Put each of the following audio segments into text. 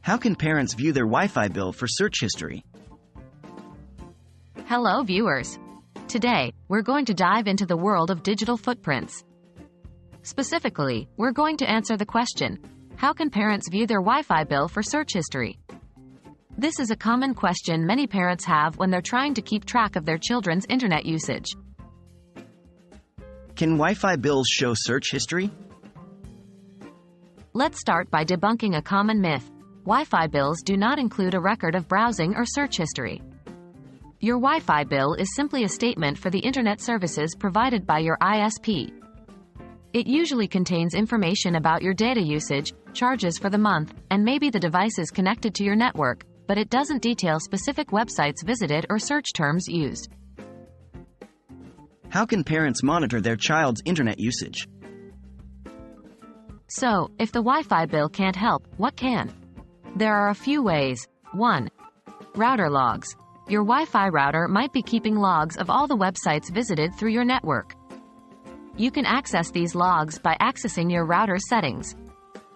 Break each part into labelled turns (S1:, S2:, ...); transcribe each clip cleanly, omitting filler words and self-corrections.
S1: How can parents view their Wi-Fi bill for search history?
S2: Hello viewers. Today, we're going to dive into the world of digital footprints. Specifically, we're going to answer the question, how can parents view their Wi-Fi bill for search history? This is a common question many parents have when they're trying to keep track of their children's internet usage.
S1: Can Wi-Fi bills show search history?
S2: Let's start by debunking a common myth. Wi-Fi bills do not include a record of browsing or search history. Your Wi-Fi bill is simply a statement for the internet services provided by your ISP. It usually contains information about your data usage, charges for the month, and maybe the devices connected to your network, but it doesn't detail specific websites visited or search terms used.
S1: How can parents monitor their child's internet usage?
S2: So, if the Wi-Fi bill can't help, what can? There are a few ways. 1. Router logs. Your Wi-Fi router might be keeping logs of all the websites visited through your network. You can access these logs by accessing your router settings.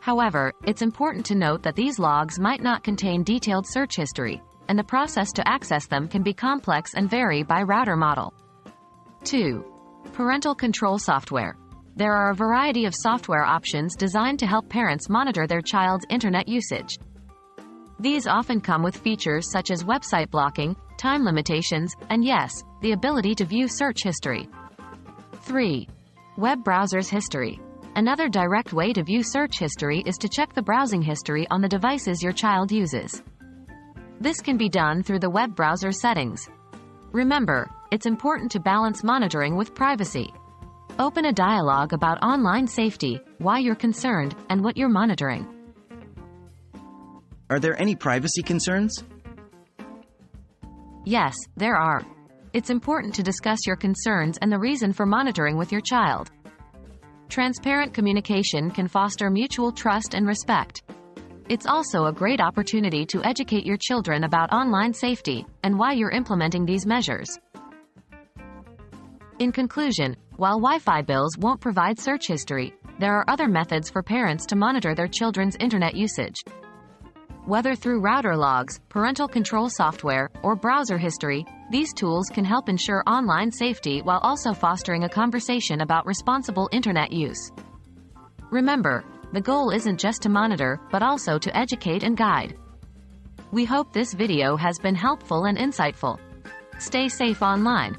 S2: However, it's important to note that these logs might not contain detailed search history, and the process to access them can be complex and vary by router model. 2. Parental control software. There are a variety of software options designed to help parents monitor their child's internet usage. These often come with features such as website blocking, time limitations, and yes, the ability to view search history. 3. Web browser's history. Another direct way to view search history is to check the browsing history on the devices your child uses. This can be done through the web browser settings. Remember, it's important to balance monitoring with privacy. Open a dialogue about online safety, why you're concerned, and what you're monitoring.
S1: Are there any privacy concerns?
S2: Yes, there are. It's important to discuss your concerns and the reason for monitoring with your child. Transparent communication can foster mutual trust and respect. It's also a great opportunity to educate your children about online safety and why you're implementing these measures. In conclusion, while Wi-Fi bills won't provide search history, there are other methods for parents to monitor their children's internet usage. Whether through router logs, parental control software, or browser history, these tools can help ensure online safety while also fostering a conversation about responsible internet use. Remember, the goal isn't just to monitor, but also to educate and guide. We hope this video has been helpful and insightful. Stay safe online.